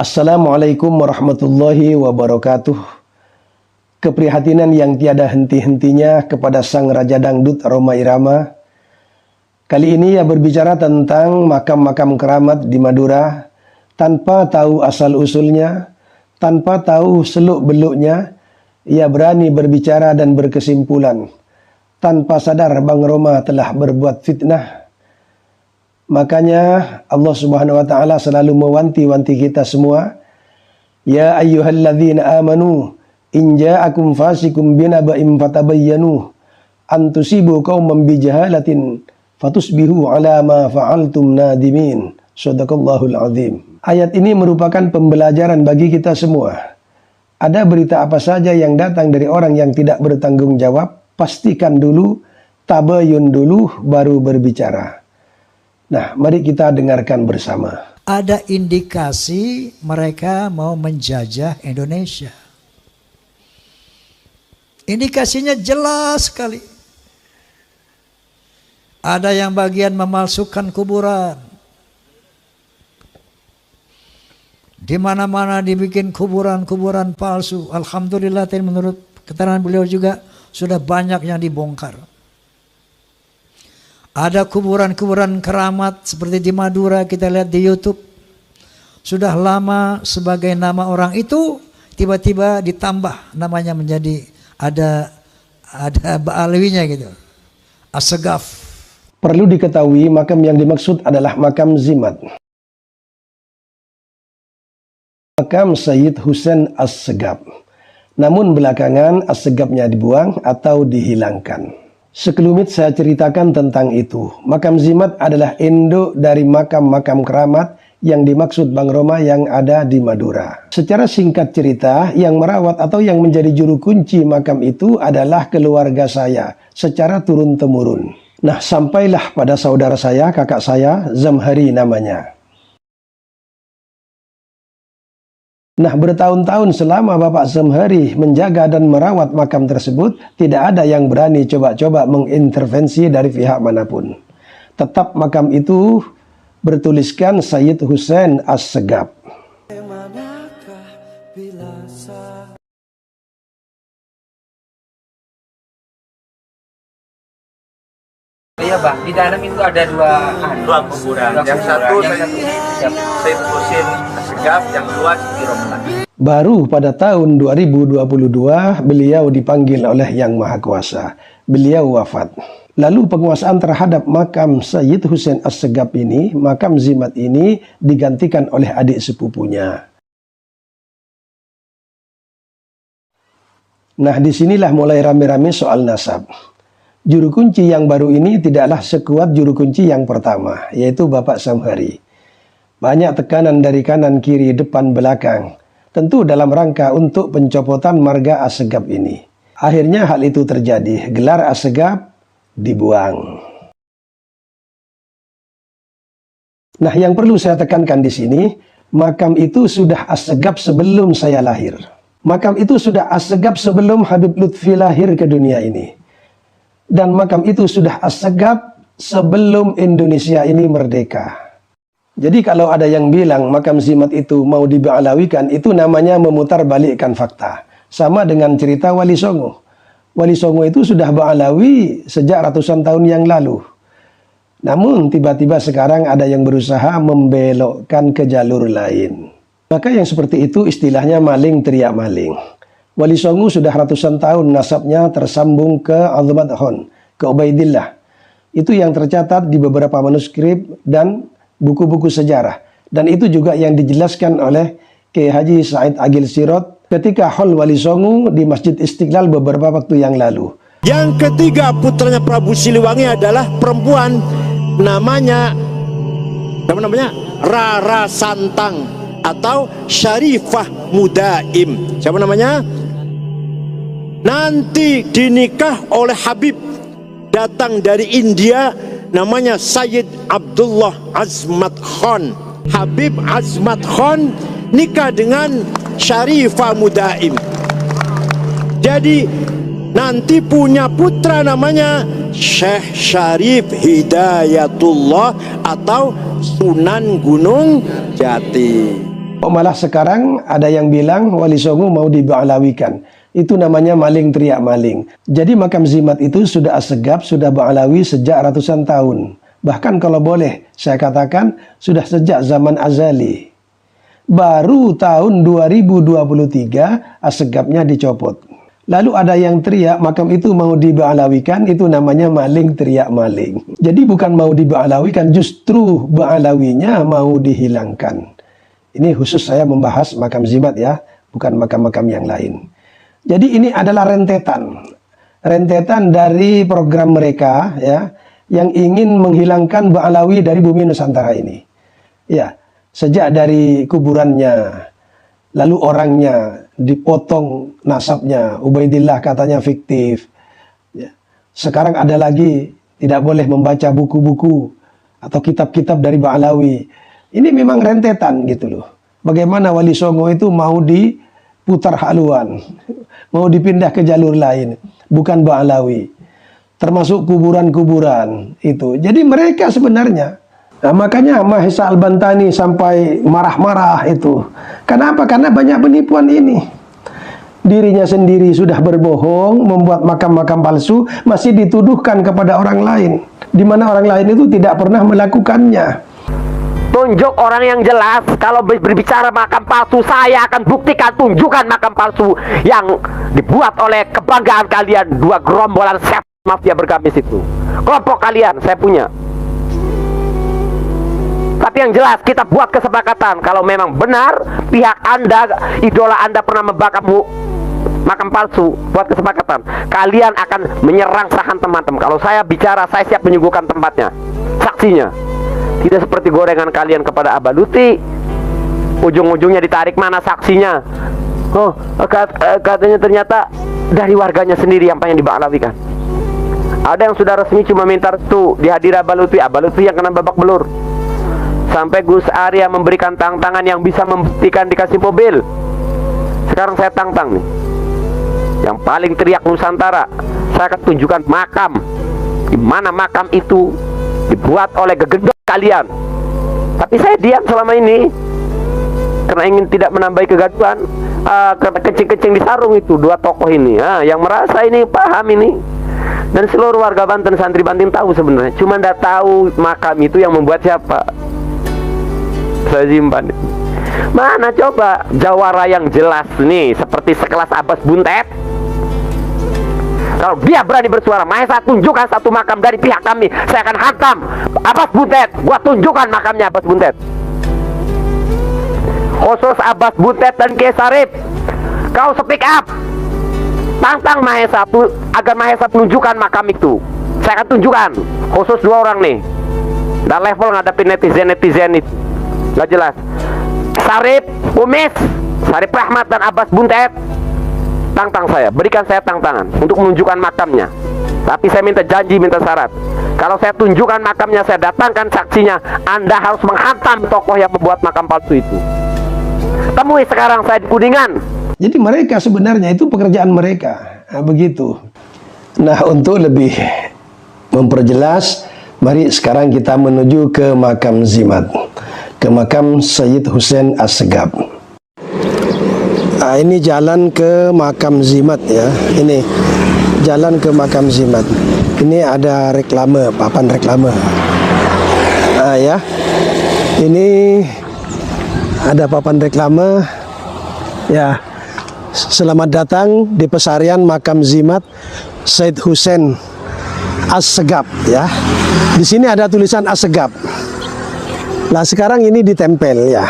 Assalamualaikum warahmatullahi wabarakatuh. Keprihatinan yang tiada henti-hentinya kepada Sang Raja Dangdut Rhoma Irama. Kali ini ia berbicara tentang makam-makam keramat di Madura tanpa tahu asal-usulnya, tanpa tahu seluk-beluknya. Ia berani berbicara dan berkesimpulan tanpa sadar Bang Rhoma telah berbuat fitnah. Makanya Allah Subhanahu wa taala selalu mewanti-wanti kita semua, ya ayyuhalladzina amanu in ja'akum fasikum binaba'in fatabayyanu an tusibu qauman bijahalatin fatusbihu ala ma fa'altum nadimin. Shadaqallahul azim. Ayat ini merupakan pembelajaran bagi kita semua. Ada berita apa saja yang datang dari orang yang tidak bertanggung jawab, pastikan dulu, tabayun dulu, baru berbicara. Nah, mari kita dengarkan bersama. Ada indikasi mereka mau menjajah Indonesia. Indikasinya jelas sekali. Ada yang bagian memalsukan kuburan. Di mana-mana dibikin kuburan-kuburan palsu. Alhamdulillah, menurut keterangan beliau juga sudah banyak yang dibongkar. Ada kuburan-kuburan keramat seperti di Madura, kita lihat di YouTube. Sudah lama sebagai nama orang itu, tiba-tiba ditambah namanya menjadi ada ba'alwinya gitu. As-Segaf. Perlu diketahui makam yang dimaksud adalah makam Zimat. Makam Sayyid Husain As-Segaf. Namun belakangan As-Segafnya dibuang atau dihilangkan. Sekelumit saya ceritakan tentang itu. Makam Zimat adalah induk dari makam-makam keramat yang dimaksud Bang Rhoma yang ada di Madura. Secara singkat cerita, yang merawat atau yang menjadi juru kunci makam itu adalah keluarga saya secara turun-temurun. Nah, sampailah pada saudara saya, kakak saya, Zamhari namanya. Nah, bertahun-tahun selama Bapak Zamhari menjaga dan merawat makam tersebut, tidak ada yang berani coba-coba mengintervensi dari pihak manapun. Tetap makam itu bertuliskan Sayyid Husain As-Segaf. Iya Bang, di dalam itu ada dua kuburan. Yang satu Sayyid Husain As-Segaf, yang dua Siti Romlah. Baru pada tahun 2022 beliau dipanggil oleh Yang Maha Kuasa. Beliau wafat. Lalu penguasaan terhadap makam Sayyid Husain As-Segaf ini, makam Zimat ini digantikan oleh adik sepupunya. Nah, disinilah mulai rame-rame soal nasab. Juru kunci yang baru ini tidaklah sekuat juru kunci yang pertama, yaitu Bapak Zamhari. Banyak tekanan dari kanan, kiri, depan, belakang. Tentu dalam rangka untuk pencopotan marga As-Segaf ini. Akhirnya hal itu terjadi. Gelar As-Segaf dibuang. Nah, yang perlu saya tekankan di sini, makam itu sudah As-Segaf sebelum saya lahir. Makam itu sudah As-Segaf sebelum Habib Lutfi lahir ke dunia ini. Dan makam itu sudah As-Segaf sebelum Indonesia ini merdeka. Jadi kalau ada yang bilang makam Zimat itu mau diba'alawikan, itu namanya memutarbalikkan fakta. Sama dengan cerita Wali Songo. Wali Songo itu sudah ba'alawi sejak ratusan tahun yang lalu. Namun tiba-tiba sekarang ada yang berusaha membelokkan ke jalur lain. Maka yang seperti itu istilahnya maling teriak maling. Wali Songo sudah ratusan tahun nasabnya tersambung ke Azumat Hon, ke Ubaidillah. Itu yang tercatat di beberapa manuskrip dan buku-buku sejarah. Dan itu juga yang dijelaskan oleh Kiai Haji Said Agil Sirot ketika Hol Wali Songo di Masjid Istiqlal beberapa waktu yang lalu. Yang ketiga putranya Prabu Siliwangi adalah perempuan namanya Rara Santang atau Syarifah Mudaim. Siapa namanya? Nanti dinikah oleh Habib datang dari India, namanya Sayyid Abdullah Azmat Khan. Habib Azmat Khan nikah dengan Syarifah Mudaim. Jadi nanti punya putra namanya Syekh Syarif Hidayatullah atau Sunan Gunung Jati. Kok malah sekarang ada yang bilang Wali Songo mau diba'alawikan. Itu namanya maling teriak maling. Jadi makam Zimat itu sudah assegaf, sudah ba'alawi sejak ratusan tahun. Bahkan kalau boleh saya katakan sudah sejak zaman azali. Baru tahun 2023 assegafnya dicopot. Lalu ada yang teriak makam itu mau diba'alawikan, itu namanya maling teriak maling. Jadi bukan mau diba'alawikan, justru ba'alawinya mau dihilangkan. Ini khusus saya membahas makam Zimat ya, bukan makam-makam yang lain. Jadi ini adalah rentetan dari program mereka ya, yang ingin menghilangkan Ba'alawi dari bumi Nusantara ini. Ya, sejak dari kuburannya, lalu orangnya dipotong nasabnya, Ubaidillah katanya fiktif. Ya. Sekarang ada lagi tidak boleh membaca buku-buku atau kitab-kitab dari Ba'alawi. Ini memang rentetan gitu loh. Bagaimana Wali Songo itu mau diputar haluan, mau dipindah ke jalur lain, bukan Ba'alawi. Termasuk kuburan-kuburan itu. Jadi mereka sebenarnya, nah makanya Mahesa Al-Bantani sampai marah-marah itu. Kenapa? Karena banyak penipuan ini. Dirinya sendiri sudah berbohong, membuat makam-makam palsu, masih dituduhkan kepada orang lain. Di mana orang lain itu tidak pernah melakukannya. Tunjuk orang yang jelas. Kalau berbicara makam palsu, saya akan buktikan. Tunjukkan makam palsu yang dibuat oleh kebanggaan kalian, dua gerombolan mafia bergamis itu. Kelompok kalian, saya punya. Tapi yang jelas kita buat kesepakatan. Kalau memang benar pihak Anda, idola Anda pernah membakar makam palsu, buat kesepakatan. Kalian akan menyerang sahan teman-teman. Kalau saya bicara, saya siap menyuguhkan tempatnya, saksinya. Tidak seperti gorengan kalian kepada Abaluti, ujung-ujungnya ditarik mana saksinya. Oh, katanya ternyata dari warganya sendiri yang pengen diba'alawikan. Ada yang sudah resmi cuma minta restu dihadir Abaluti yang kena babak belur. Sampai Gus Arya memberikan tantangan yang bisa membuktikan dikasih mobil. Sekarang saya tantang nih, yang paling teriak Nusantara, saya akan tunjukkan makam. Di mana makam itu dibuat oleh gegendot kalian. Tapi saya diam selama ini karena ingin tidak menambahi kegaduhan. Karena kencing-kencing di sarung itu dua tokoh ini. Yang merasa ini paham ini. Dan seluruh warga Banten, santri Banten tahu sebenarnya. Cuma tidak tahu makam itu yang membuat siapa. Saya simpan. Mana coba jawara yang jelas nih, seperti sekelas Abbas Buntet. Kalau dia berani bersuara, Mahesa tunjukkan satu makam dari pihak kami, saya akan hantam Abbas Buntet. Gua tunjukkan makamnya Abbas Buntet. Khusus Abbas Buntet dan Kiai Sarip, kau speak up. Tantang Mahesa agar Mahesa menunjukkan makam itu. Saya akan tunjukkan. Khusus dua orang nih. Dan level ngadapin netizen itu gak jelas. Sarip Umis, Sarip Rahmat dan Abbas Buntet, tantang saya, berikan saya tantangan untuk menunjukkan makamnya. Tapi saya minta janji, minta syarat. Kalau saya tunjukkan makamnya, saya datangkan saksinya, Anda harus menghantam tokoh yang membuat makam palsu itu. Temui sekarang saya di Kuningan. Jadi mereka sebenarnya itu pekerjaan mereka. Nah, begitu. Nah, untuk lebih memperjelas, mari sekarang kita menuju ke makam Zimat, ke makam Sayyid Hussein Assegaf. Nah, ini jalan ke makam Zimat ya. Ini jalan ke makam Zimat. Ini ada reklame, papan reklame. Nah, ya. Ini ada papan reklame. Ya. Selamat datang di pesarian makam Zimat Sayyid Hussein Assegaf ya. Di sini ada tulisan Assegaf. Nah, sekarang ini ditempel ya.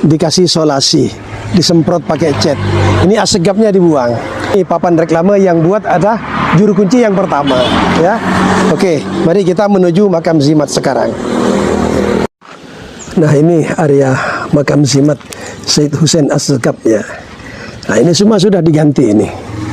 Dikasih solasi, disemprot pakai cat. Ini Assegafnya dibuang. Ini papan reklame yang buat ada juru kunci yang pertama ya. Oke, mari kita menuju makam Zimat sekarang. Nah, ini area makam Zimat Sayyid Hussein Assegaf ya. Nah, ini semua sudah diganti ini.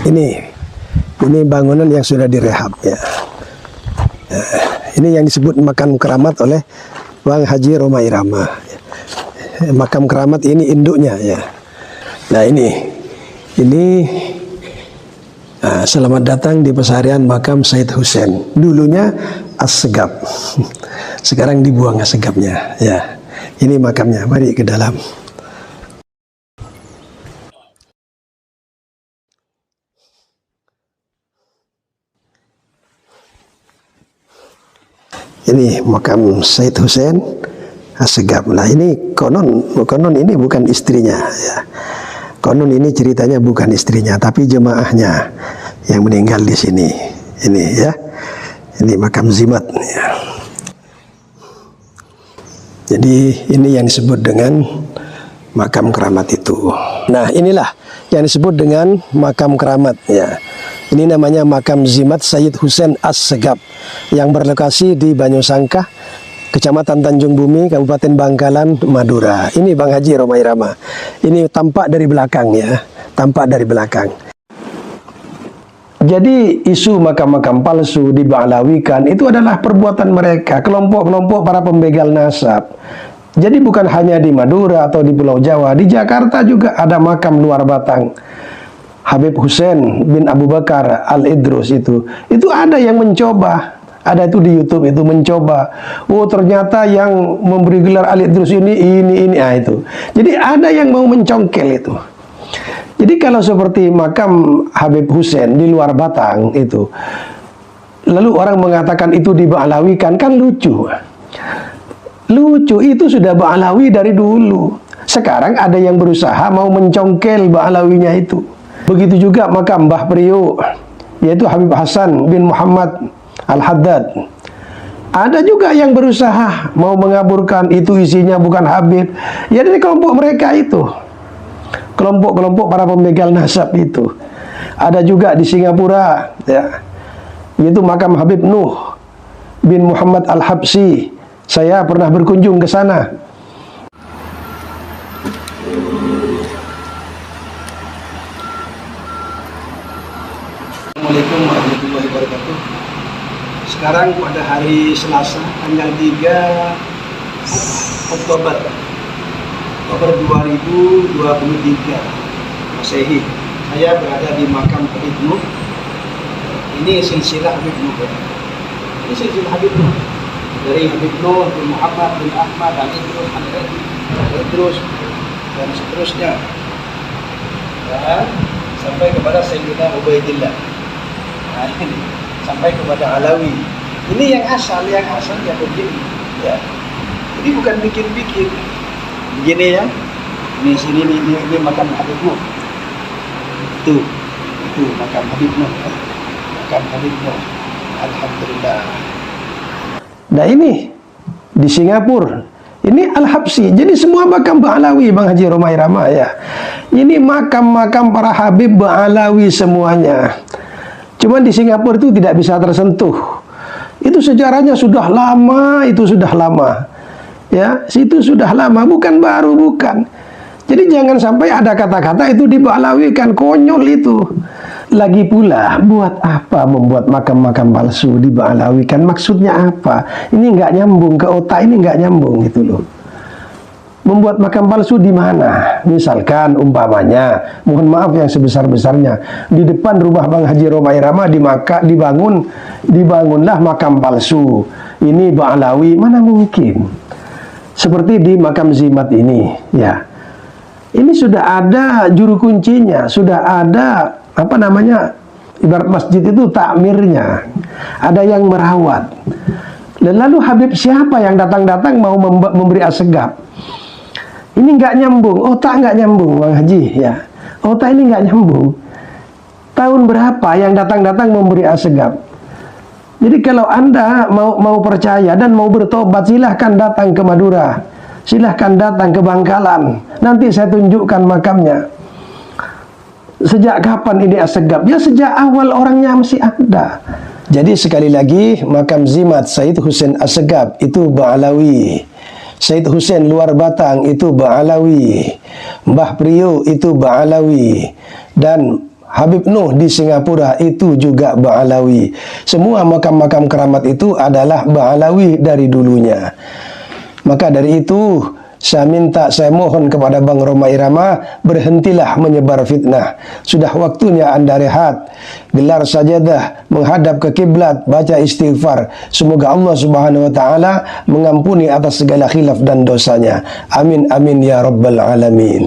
Ini bangunan yang sudah direhab ya. Ini yang disebut makam keramat oleh Bang Haji Roma Irama. Makam keramat ini induknya ya. Nah, ini selamat datang di pesarian makam Sayyid Hussein. Dulunya Assegaf. Sekarang dibuang Assegafnya ya. Ini makamnya. Mari ke dalam. Ini makam Said Hussein Assegaf. Nah ini konon ini bukan istrinya ya. Konon ini ceritanya bukan istrinya, tapi jemaahnya yang meninggal di sini. Ini ya. Ini makam Zimat ya. Jadi ini yang disebut dengan makam keramat itu. Nah inilah yang disebut dengan makam keramat ya. Ini namanya makam Zimat Said Hussein Assegaf yang berlokasi di Banyusangkah, Kecamatan Tanjung Bumi, Kabupaten Bangkalan, Madura. Ini Bang Haji Roma Irama. Ini tampak dari belakang ya, tampak dari belakang. Jadi isu makam-makam palsu diba'alawikan itu adalah perbuatan mereka, kelompok-kelompok para pembegal nasab. Jadi bukan hanya di Madura atau di Pulau Jawa, di Jakarta juga ada makam luar batang. Habib Hussein bin Abu Bakar Al-Idrus itu ada yang mencoba. Ada itu di YouTube itu mencoba. Oh ternyata yang memberi gelar Al-Idrus ini itu. Jadi ada yang mau mencongkel itu. Jadi kalau seperti makam Habib Hussein di luar batang itu, lalu orang mengatakan itu diba'alawikan, kan lucu. Lucu, itu sudah ba'alawi dari dulu. Sekarang ada yang berusaha mau mencongkel ba'alawinya itu. Begitu juga makam Mbah Priyo, yaitu Habib Hasan bin Muhammad Al-Haddad. Ada juga yang berusaha mau mengaburkan itu isinya bukan Habib. Ya dari kelompok mereka itu, kelompok-kelompok para pembegal nasab itu. Ada juga di Singapura ya, yaitu makam Habib Nuh bin Muhammad Al-Habsi. Saya pernah berkunjung ke sana. Assalamualaikum warahmatullahi wabarakatuh. Sekarang pada hari Selasa tanggal 3 Oktober 2023 Masehi. Saya berada di makam Habib Nuh. Ini silsilah Habib Nuh. Ini silsilah Habib Nuh. Dari Habib Nuh bin Muhammad bin Ahmad Al-Idrus dan seterusnya. Dan sampai kepada Sayyidina Ubaidillah. Nah ini sampai kepada Alawi. Ini yang asal ya begini ya. Jadi bukan bikin-bikin. Begini ya. Ini sini ini makam Habib Nuh. Itu makam Habib Nuh. Makam Habib Nuh. Alhamdulillah. Nah ini di Singapura. Ini Al-Habsi. Jadi semua makam Ba'alawi Bang Haji Roma Irama ya. Ini makam-makam para Habib Ba'alawi semuanya. Cuman di Singapura itu tidak bisa tersentuh. Itu sejarahnya sudah lama, itu sudah lama. Ya, situ sudah lama, bukan baru, bukan. Jadi jangan sampai ada kata-kata itu diba'alawikan, konyol itu. Lagi pula, buat apa membuat makam-makam palsu diba'alawikan? Maksudnya apa? Ini nggak nyambung ke otak, ini nggak nyambung gitu loh. Membuat makam palsu di mana? Misalkan umpamanya, mohon maaf yang sebesar-besarnya, di depan rumah Bang Haji Roma Irama dibangunlah makam palsu. Ini Ba'alawi, mana mungkin? Seperti di makam Zimat ini, ya. Ini sudah ada juru kuncinya, sudah ada apa namanya? Ibarat masjid itu takmirnya. Ada yang merawat. Dan lalu Habib siapa yang datang-datang mau memberi Assegaf? Ini nggak nyambung, otak nggak nyambung Bang Haji ya. Otak ini nggak nyambung. Tahun berapa yang datang-datang memberi Assegaf? Jadi kalau Anda mau percaya dan mau bertobat, silahkan datang ke Madura, silahkan datang ke Bangkalan. Nanti saya tunjukkan makamnya. Sejak kapan ini Assegaf? Ya sejak awal orangnya masih ada. Jadi sekali lagi, makam Zimat Said Hussein Assegaf itu Ba'alawi. Said Hussein luar batang itu Ba'alawi. Mbah Priyo itu Ba'alawi. Dan Habib Nuh di Singapura itu juga Ba'alawi. Semua makam-makam keramat itu adalah Ba'alawi dari dulunya. Maka dari itu saya mohon kepada Bang Roma Irama, berhentilah menyebar fitnah. Sudah waktunya Anda rehat, gelar sajadah, menghadap ke kiblat, baca istighfar. Semoga Allah Subhanahu wa taala mengampuni atas segala khilaf dan dosanya. Amin amin ya rabbal alamin.